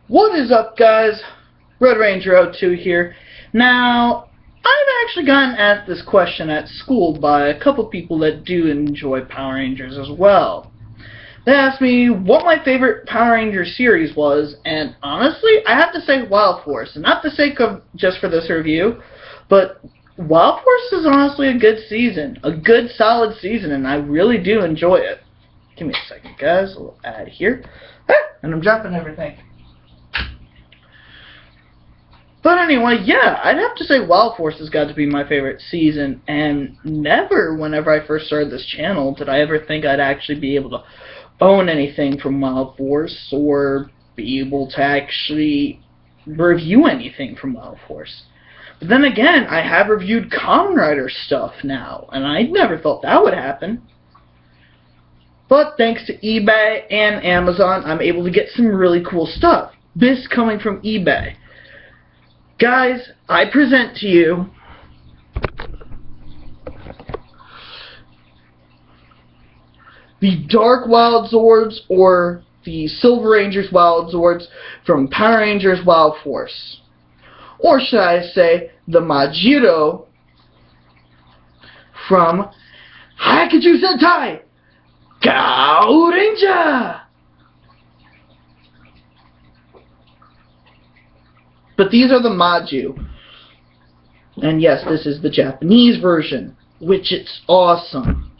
What is up, guys? Red Ranger 02 here. Now, I've actually gotten asked this question at school by a couple people that do enjoy Power Rangers as well. They asked me what my favorite Power Ranger series was, and honestly, I have to say Wild Force. And not the sake of just for this review, but Wild Force is honestly a good season. A good, solid season, and I really do enjoy it. Give me a second, guys. A little ad here. And I'm dropping everything. But anyway, yeah, I'd have to say Wild Force has got to be my favorite season, and never, whenever I first started this channel, did I ever think I'd actually be able to own anything from Wild Force, or be able to actually review anything from Wild Force. But then again, I have reviewed Kamen Rider stuff now, and I never thought that would happen. But thanks to eBay and Amazon, I'm able to get some really cool stuff. This coming from eBay. Guys, I present to you the Dark Wild Zords, or the Silver Rangers Wild Zords from Power Rangers Wild Force. Or should I say, the Majiro from Haikaiju Sentai GaoHunter! But these are the Maju. And yes, this is the Japanese version, which it's awesome.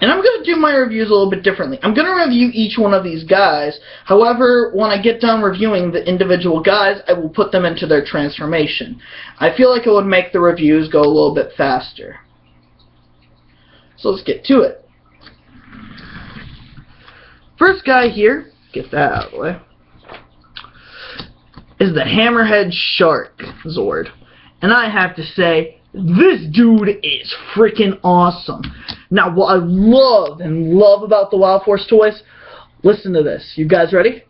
And I'm going to do my reviews a little bit differently. I'm going to review each one of these guys. However, when I get done reviewing the individual guys, I will put them into their transformation. I feel like it would make the reviews go a little bit faster. So let's get to it. First guy here, get that out of the way, is the Hammerhead Shark Zord. And I have to say, this dude is freaking awesome. Now, what I love and love about the Wild Force toys, listen to this. You guys ready?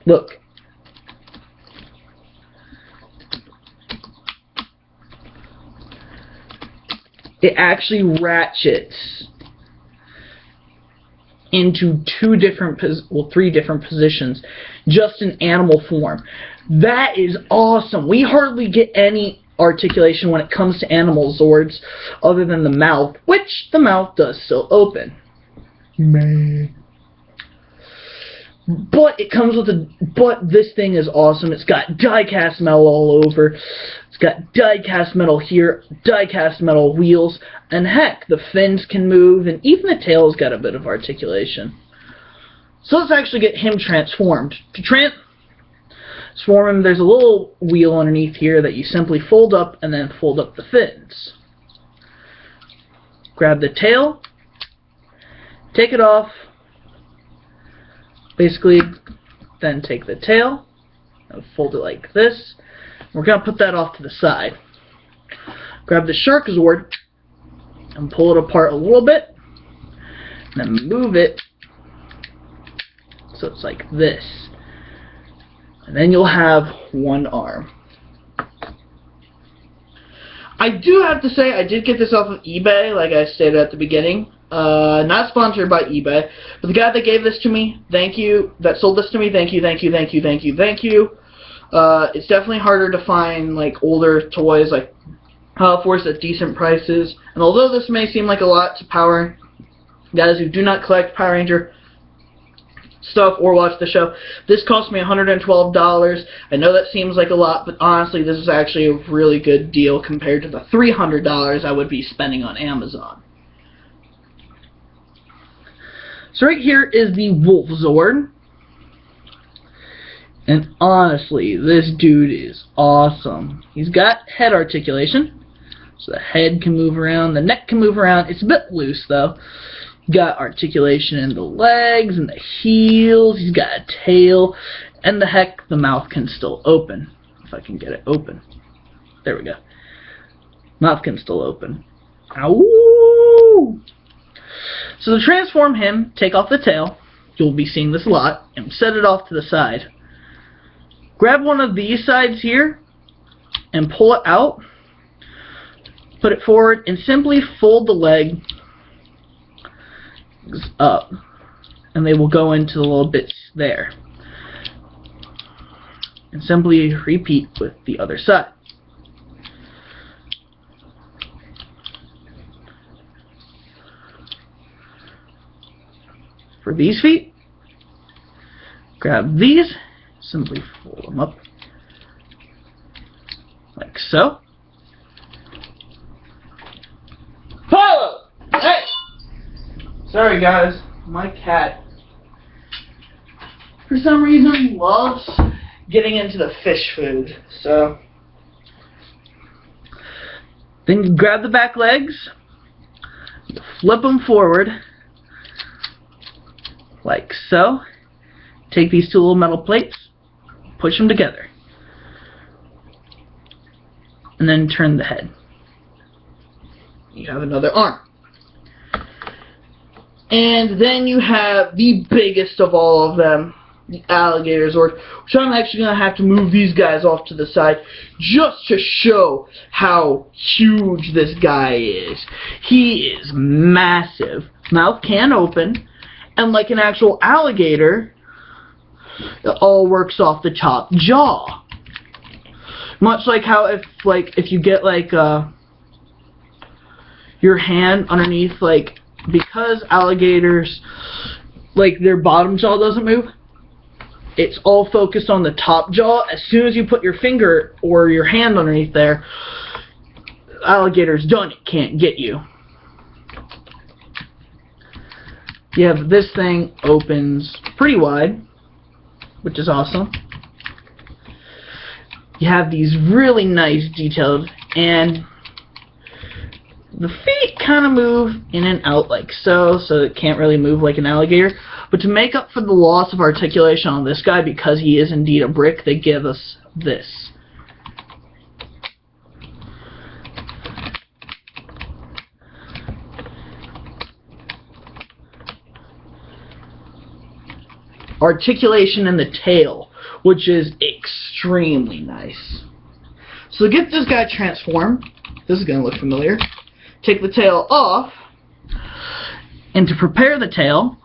Look. It actually ratchets into three different positions just in animal form. That is awesome. We hardly get any articulation when it comes to animal Zords other than the mouth, which the mouth does still open. Man. But it comes with but this thing is awesome. It's got die-cast metal all over. It's got die-cast metal here, die-cast metal wheels, and heck, the fins can move, and even the tail's got a bit of articulation. So let's actually get him transformed. To transform him, there's a little wheel underneath here that you simply fold up and then fold up the fins. Grab the tail, take it off, basically then take the tail and fold it like this. We're going to put that off to the side. Grab the Shark Zord and pull it apart a little bit, and then move it so it's like this. And then you'll have one arm. I do have to say, I did get this off of eBay, like I stated at the beginning. Not sponsored by eBay, but the guy that gave this to me, thank you, that sold this to me, thank you, thank you, thank you, thank you, thank you. It's definitely harder to find like older toys like Wild Force at decent prices. And although this may seem like a lot to Power guys who do not collect Power Ranger stuff or watch the show, this cost me $112. I know that seems like a lot, but honestly, this is actually a really good deal compared to the $300 I would be spending on Amazon. So right here is the Wolf Zord. And honestly, this dude is awesome. He's got head articulation, so the head can move around, the neck can move around. It's a bit loose though. He's got articulation in the legs and the heels. He's got a tail, and the mouth can still open. If I can get it open. There we go. Mouth can still open. Ow! So to transform him, take off the tail. You'll be seeing this a lot, and set it off to the side. Grab one of these sides here and pull it out. put it forward, and simply fold the leg up, and they will go into the little bits there. And simply repeat with the other side. For these feet, grab these, simply fold them up like so. Follow! Hey! Sorry guys, my cat, for some reason, loves getting into the fish food. So, then you grab the back legs, you flip them forward like so. Take these two little metal plates, push them together, and then turn the head. You have another arm. And then you have the biggest of all of them, the alligator Zord, which I'm actually going to have to move these guys off to the side just to show how huge this guy is. He is massive. Mouth can open, and like an actual alligator, it all works off the top jaw. Much like how if you get like your hand underneath, like, because alligators, like, their bottom jaw doesn't move, it's all focused on the top jaw. As soon as you put your finger or your hand underneath there, alligator's done. It can't get you. You have this thing opens pretty wide, which is awesome. You have these really nice detailed, and the feet kind of move in and out like so it can't really move like an alligator. But to make up for the loss of articulation on this guy, because he is indeed a brick, they give us this. Articulation in the tail, which is extremely nice. So to get this guy transformed, this is going to look familiar. Take the tail off, and to prepare the tail,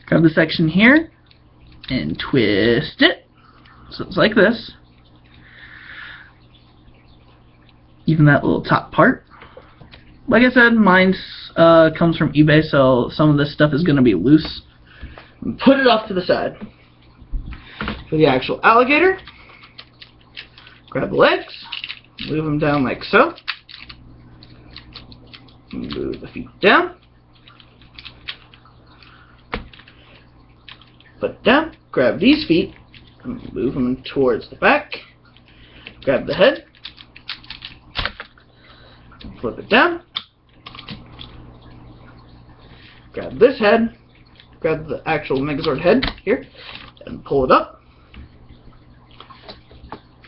grab the section here and twist it so it's like this. Even that little top part. Like I said, mine comes from eBay, so some of this stuff is going to be loose. And put it off to the side. For the actual alligator, grab the legs, move them down like so. Move the feet down. Put it down. Grab these feet and move them towards the back. Grab the head. Flip it down. Grab this head. Grab the actual Megazord head here and pull it up.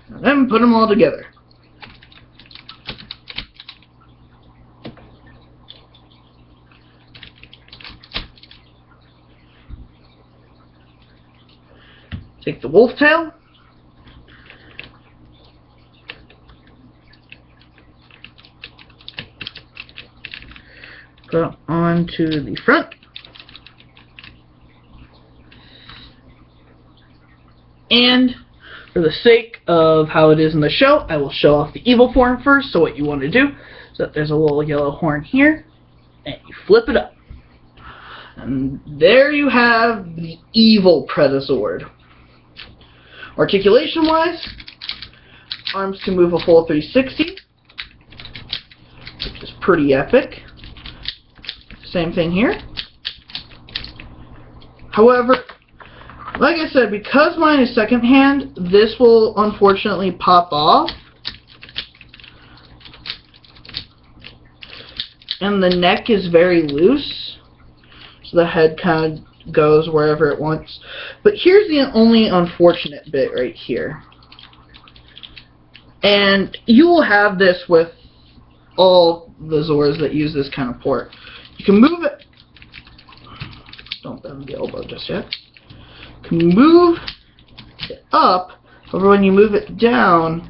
And then put them all together. Take the wolf tail, put it onto the front, and for the sake of how it is in the show, I will show off the evil form first. So what you want to do is that there's a little yellow horn here, and you flip it up, and there you have the evil Predazord. Articulation-wise, arms can move a full 360, which is pretty epic. Same thing here. However, like I said, because mine is second-hand, this will unfortunately pop off. And the neck is very loose, so the head kind of goes wherever it wants. But here's the only unfortunate bit right here. And you will have this with all the Zords that use this kind of port. You can move it. Don't bend the elbow just yet. You can move it up, however when you move it down,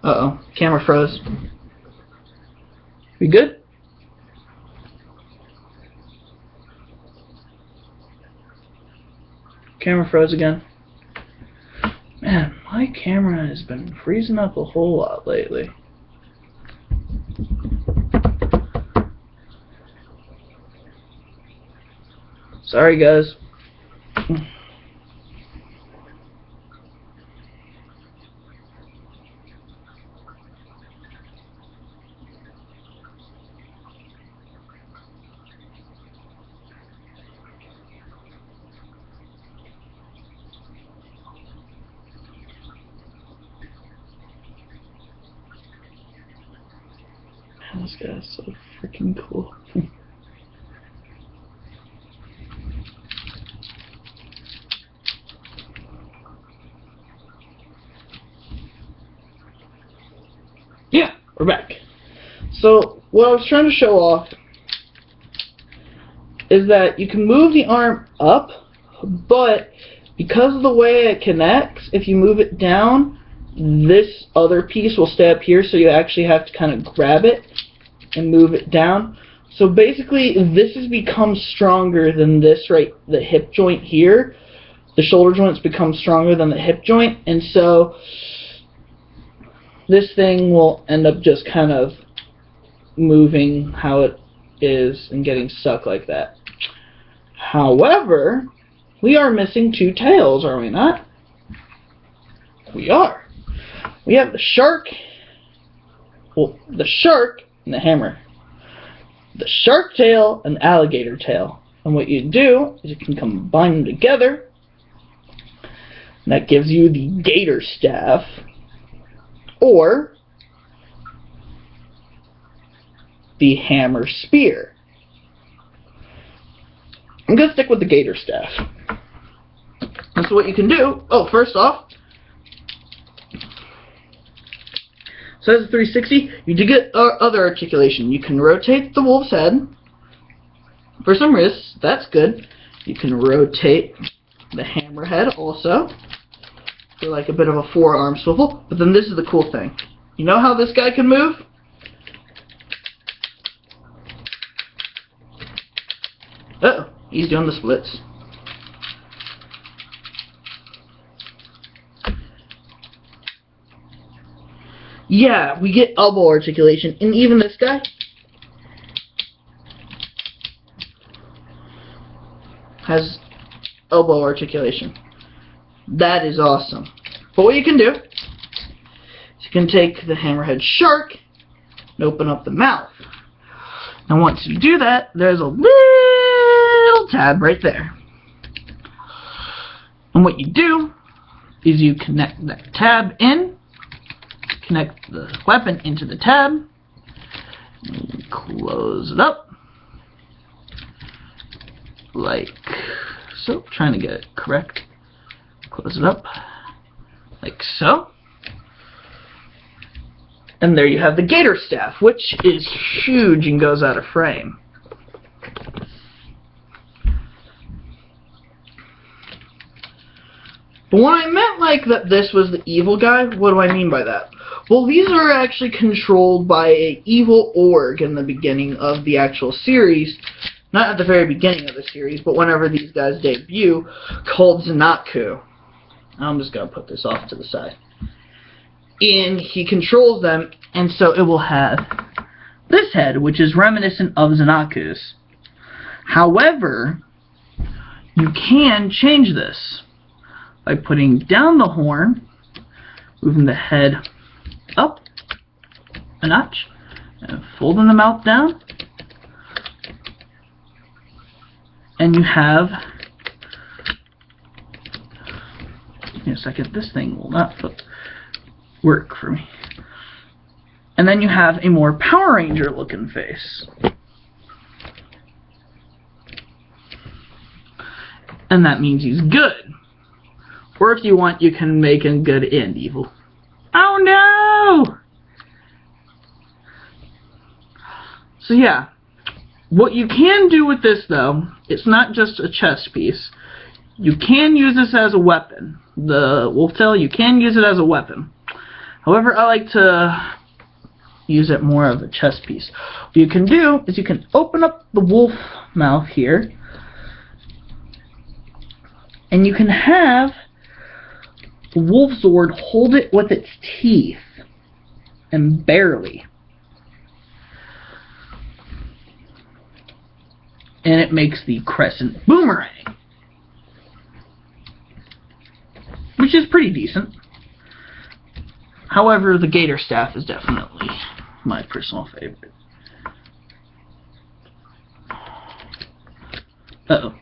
Uh-oh. Camera froze. We good? Camera froze again. Man, my camera has been freezing up a whole lot lately. Sorry, guys. This guy is so freaking cool. Yeah, we're back. So, what I was trying to show off is that you can move the arm up, but because of the way it connects, if you move it down, this other piece will stay up here, so you actually have to kind of grab it and move it down. So basically, this has become stronger than this, right? The hip joint here, the shoulder joint's become stronger than the hip joint, and so this thing will end up just kind of moving how it is and getting stuck like that. However, we are missing two tails, are we not? We are. We have the shark, well, the shark and the hammer. The shark tail and the alligator tail. And what you do is you can combine them together. And that gives you the gator staff. Or the hammer spear. I'm going to stick with the gator staff. And so what you can do, oh, first off, so that's a 360. You do get other articulation. You can rotate the wolf's head for some wrists. That's good. You can rotate the hammerhead also for like a bit of a forearm swivel. But then this is the cool thing. You know how this guy can move? Uh-oh, he's doing the splits. Yeah, we get elbow articulation, and even this guy has elbow articulation. That is awesome. But what you can do is you can take the hammerhead shark and open up the mouth. And once you do that, there's a little tab right there. And what you do is you connect that tab in, connect the weapon into the tab, and close it up like so. Trying to get it correct. Close it up like so. And there you have the gator staff, which is huge and goes out of frame. But when I meant like that this was the evil guy, what do I mean by that? Well, these are actually controlled by an evil org in the beginning of the actual series. Not at the very beginning of the series, but whenever these guys debut, called Zanaku. I'm just going to put this off to the side. And he controls them, and so it will have this head, which is reminiscent of Zanaku's. However, you can change this by putting down the horn, moving the head up a notch, and folding the mouth down, and you have, give me a second, this thing will not work for me, and then you have a more Power Ranger looking face, and that means he's good, or if you want, you can make him good and evil. Oh no! So yeah, what you can do with this though, it's not just a chest piece. You can use this as a weapon. The wolf tail, you can use it as a weapon. However, I like to use it more of a chest piece. What you can do is you can open up the wolf mouth here, and you can have the wolf Zord hold it with its teeth, and barely. And it makes the crescent boomerang, which is pretty decent. However, the gator staff is definitely my personal favorite. Uh-oh.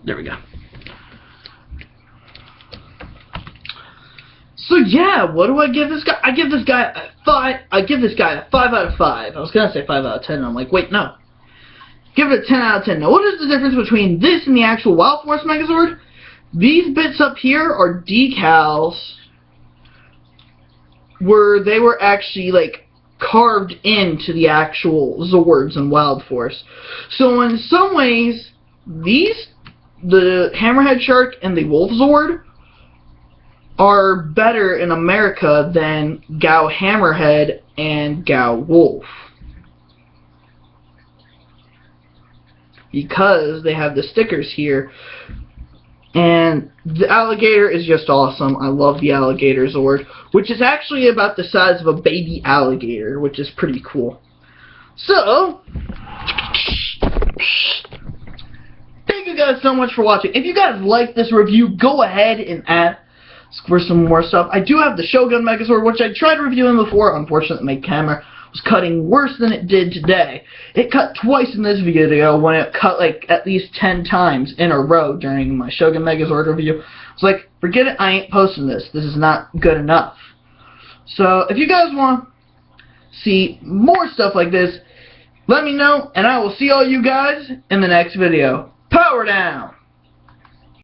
There we go. So yeah, what do I give this guy? I give this guy a 5. I give this guy a 5 out of 5. I was gonna say 5 out of 10. And I'm like, wait, no. Give it a 10 out of 10. Now, what is the difference between this and the actual Wild Force Megazord? These bits up here are decals where they were actually like carved into the actual Zords in Wild Force. So in some ways, the Hammerhead Shark and the Wolf Zord are better in America than Gao Hammerhead and Gao Wolf, because they have the stickers here. And the alligator is just awesome. I love the alligator Zord, which is actually about the size of a baby alligator, which is pretty cool. So, thank you guys so much for watching. If you guys like this review, go ahead and ask for some more stuff. I do have the Shogun Megazord, which I tried reviewing before. Unfortunately, my camera was cutting worse than it did today. It cut twice in this video when it cut like at least 10 times in a row during my Shogun Megazord review. It's like, forget it, I ain't posting this. This is not good enough. So, if you guys want to see more stuff like this, let me know, and I will see all you guys in the next video. Power down!